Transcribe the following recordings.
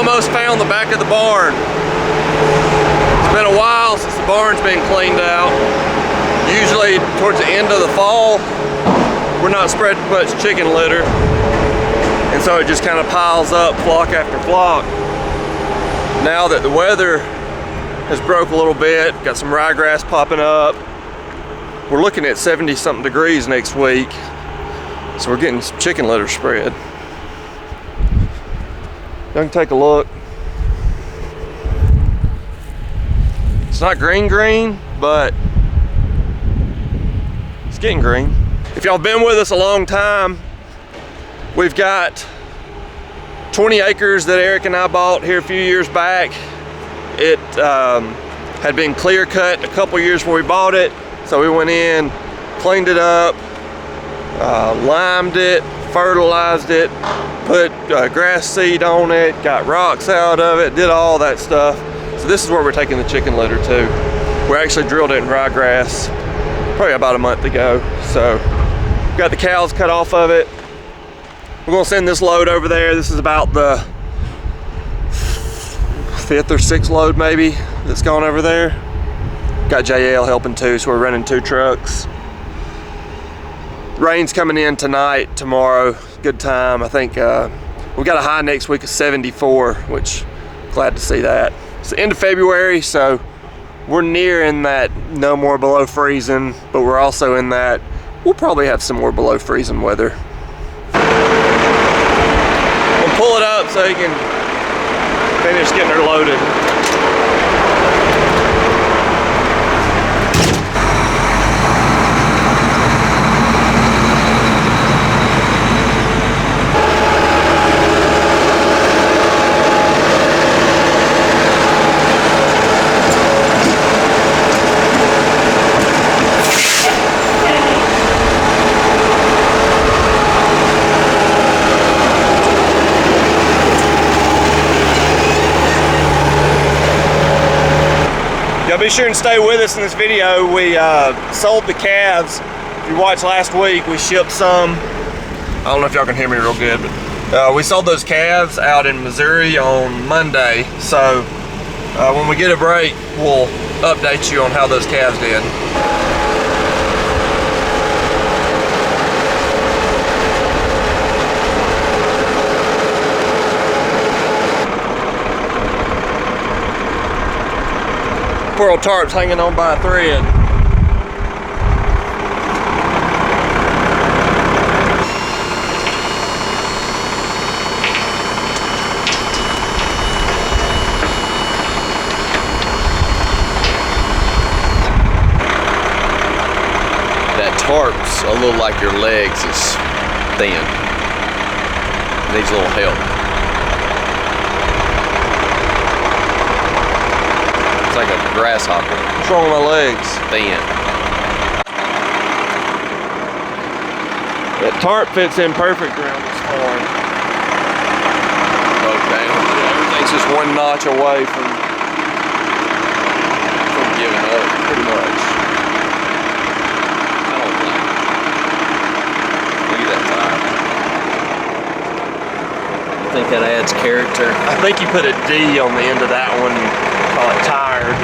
almost found the back of the barn. It's been a while since the barn's been cleaned out. Usually towards the end of the fall, we're not spreading much chicken litter. And so it just kind of piles up flock after flock. Now that the weather has broke a little bit, got some ryegrass popping up, we're looking at 70-something degrees next week. So we're getting some chicken litter spread. You can take a look. It's not green, but it's getting green. If y'all been with us a long time, we've got 20 acres that Eric and I bought here a few years back. It had been clear cut a couple years before we bought it. So we went in, cleaned it up, limed it, fertilized it, put grass seed on it, got rocks out of it, did all that stuff. So this is where we're taking the chicken litter to. We actually drilled it in ryegrass probably about a month ago. So got the cows cut off of it. We're gonna send this load over there. This is about the 5th or 6th load maybe that's gone over there. Got JL helping too, so we're running 2 trucks. Rain's coming in tonight, tomorrow, good time. I think we got a high next week of 74, which glad to see that. It's the end of February, so we're nearing that no more below freezing, but we're also in that we'll probably have some more below freezing weather. We'll pull it up so you can finish getting her loaded. Be sure and stay with us in this video. We sold the calves. If you watched last week, we shipped some. I don't know if y'all can hear me real good, but we sold those calves out in Missouri on Monday. So when we get a break, we'll update you on how those calves did. Poor old tarp's hanging on by a thread. That tarp's a little like your legs, is thin. Needs a little help. Like a grasshopper. What's wrong with my legs? Thin. That tarp fits in perfect around this farm. Okay. Everything's just one notch away from giving up, pretty much. I don't like it. Look at that tire. I think that adds character. I think you put a D on the end of that one. Call it tired.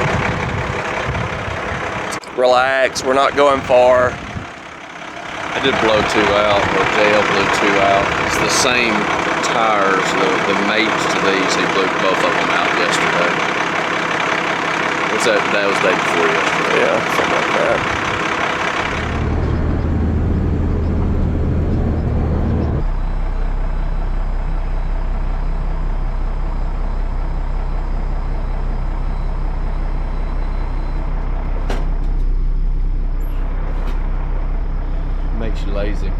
Relax, we're not going far. I did blow 2 out, or JL blew 2 out. It's the same tires, the mates to these. He blew both of them out yesterday. What's that? That was the day before yesterday. Yeah, something like that. Makes you lazy.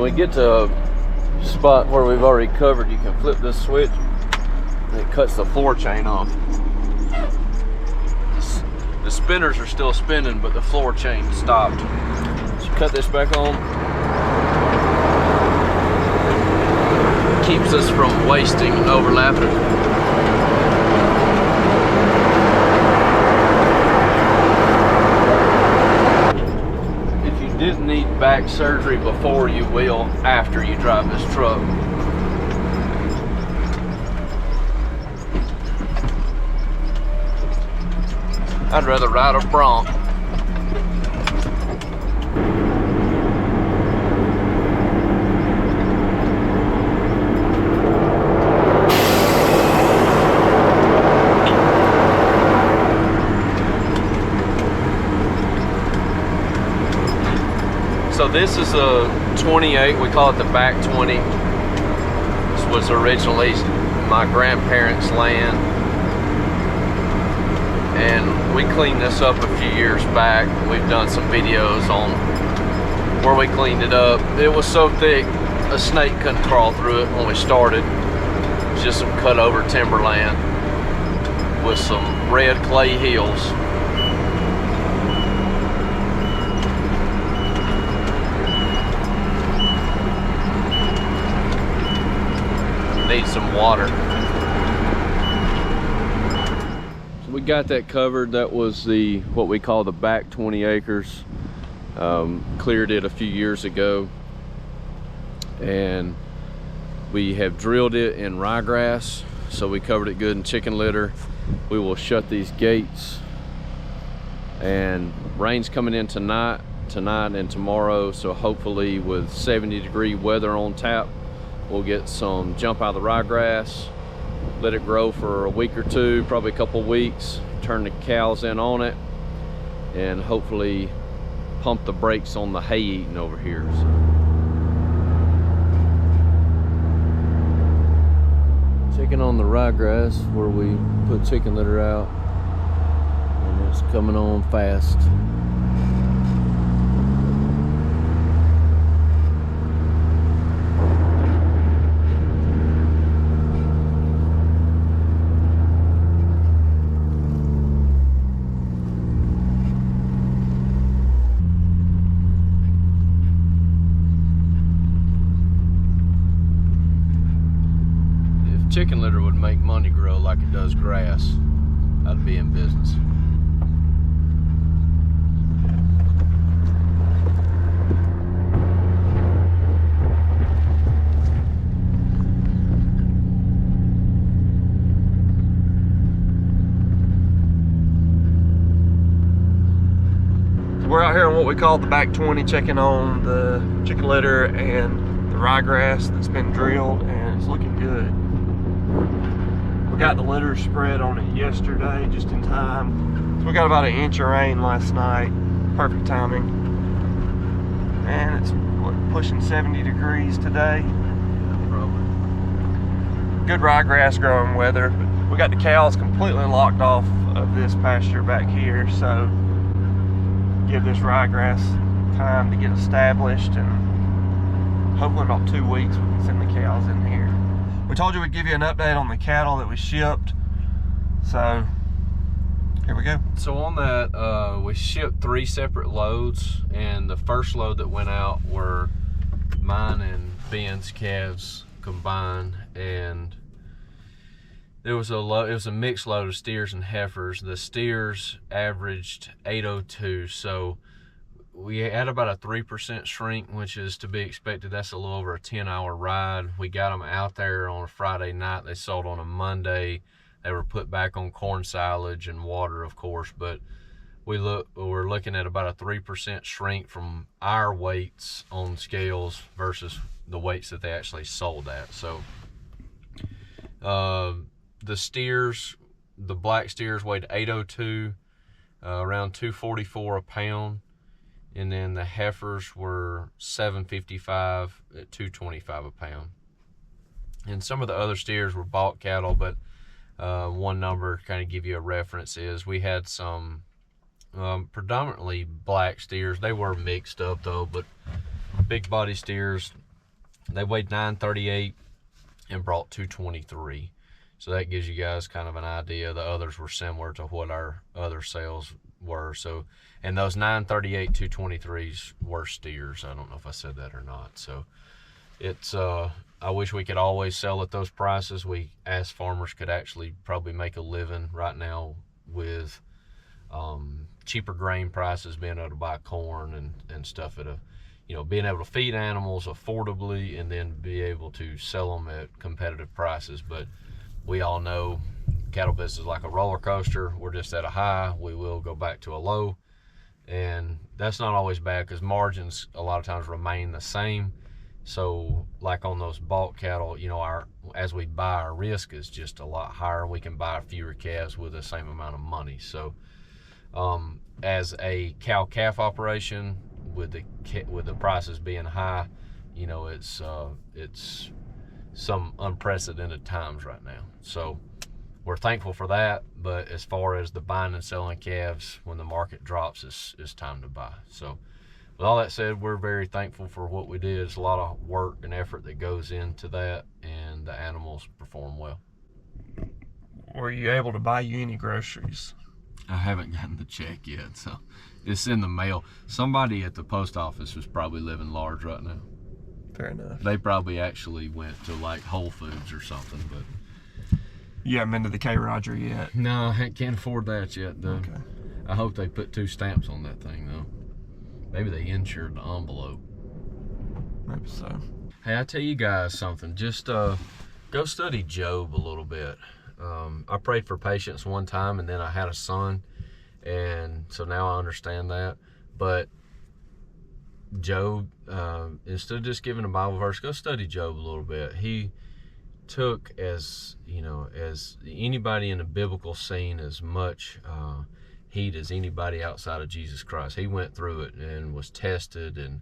we get to a spot where we've already covered, you can flip this switch and it cuts the floor chain off. The spinners are still spinning, but the floor chain stopped. So cut this back on. Keeps us from wasting and overlapping. If you didn't need back surgery before, you will after you drive this truck. I'd rather ride a Bronc. So this is a 28, we call it the back 20. This was originally my grandparents' land. And we cleaned this up a few years back. We've done some videos on where we cleaned it up. It was so thick, a snake couldn't crawl through it when we started. It's just some cut over timberland with some red clay hills. Need some water. So we got that covered. That was the what we call the back 20 acres. Cleared it a few years ago, and we have drilled it in ryegrass, so we covered it good in chicken litter. We will shut these gates, and rain's coming in tonight and tomorrow, so hopefully with 70-degree weather on tap, we'll get some jump out of the ryegrass, let it grow for a week or two, probably a couple weeks, turn the cows in on it, and hopefully pump the brakes on the hay eating over here. Checking on the ryegrass where we put chicken litter out, and it's coming on fast. Chicken litter would make money grow like it does grass, I'd be in business. So we're out here on what we call the back 20, checking on the chicken litter and the ryegrass that's been drilled, and it's looking good. We got the litter spread on it yesterday, just in time. So we got about 1 inch of rain last night, perfect timing. And it's pushing 70 degrees today. Probably. Good ryegrass growing weather. But we got the cows completely locked off of this pasture back here, so give this ryegrass time to get established, and hopefully in about 2 weeks we can send the cows in here. We told you we'd give you an update on the cattle that we shipped, so here we go. So on that, we shipped 3 separate loads, and the first load that went out were mine and Ben's calves combined, and it was a mixed load of steers and heifers. The steers averaged 802, so we had about a 3% shrink, which is to be expected. That's a little over a 10-hour ride. We got them out there on a Friday night. They sold on a Monday. They were put back on corn silage and water, of course, but we're looking at about a 3% shrink from our weights on scales versus the weights that they actually sold at. So the steers, the black steers weighed 802, around 244 a pound. And then the heifers were 755 at 225 a pound. And some of the other steers were bought cattle, but one number to kind of give you a reference is we had some predominantly black steers. They were mixed up though, but big body steers They weighed 938 and brought 223. So that gives you guys kind of an idea. The others were similar to what our other sales were. So, and those 938 223s were steers. I don't know if I said that or not. So it's I wish we could always sell at those prices. We, as farmers, could actually probably make a living right now with cheaper grain prices, being able to buy corn and stuff at a, you know, being able to feed animals affordably and then be able to sell them at competitive prices. But we all know cattle business is like a roller coaster. We're just at a high, we will go back to a low, and that's not always bad because margins a lot of times remain the same. So like on those bulk cattle, you know, as we buy, our risk is just a lot higher. We can buy fewer calves with the same amount of money. So as a cow-calf operation, with the prices being high, you know, it's some unprecedented times right now. So we're thankful for that. But as far as the buying and selling calves, when the market drops, it's time to buy. So with all that said, we're very thankful for what we did. It's a lot of work and effort that goes into that, and the animals perform well. Were you able to buy you any groceries? I haven't gotten the check yet, so it's in the mail. Somebody at the post office was probably living large right now. Fair enough. They probably actually went to like Whole Foods or something, but you haven't been to the K. Roger yet? No, I can't afford that yet, though. Okay. I hope they put 2 stamps on that thing, though. Maybe they insured the envelope. Maybe so. Hey, I tell you guys something. Just go study Job a little bit. I prayed for patience one time, and then I had a son, and so now I understand that. But Job, instead of just giving a Bible verse, go study Job a little bit. He took, as you know, as anybody in the biblical scene, as much heat as anybody outside of Jesus Christ. He went through it and was tested, and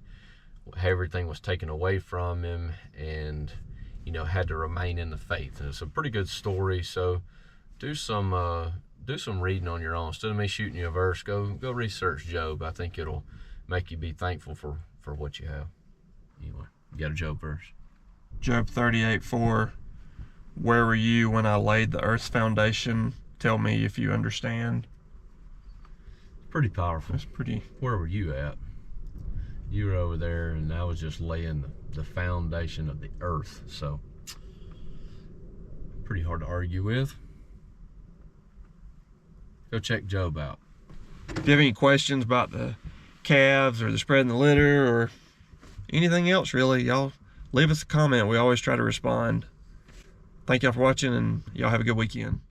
everything was taken away from him, and you know, had to remain in the faith. And it's a pretty good story. So do some reading on your own. Instead of me shooting you a verse, go research Job. I think it'll make you be thankful for what you have. Anyway, you got a Job verse? Job 38:4. Where were you when I laid the earth's foundation? Tell me if you understand. Pretty powerful. That's pretty. Where were you at? You were over there, and I was just laying the foundation of the earth. So pretty hard to argue with. Go check Job out. If you have any questions about the calves or the spreading the litter or anything else, really, y'all leave us a comment. We always try to respond. Thank y'all for watching, and y'all have a good weekend.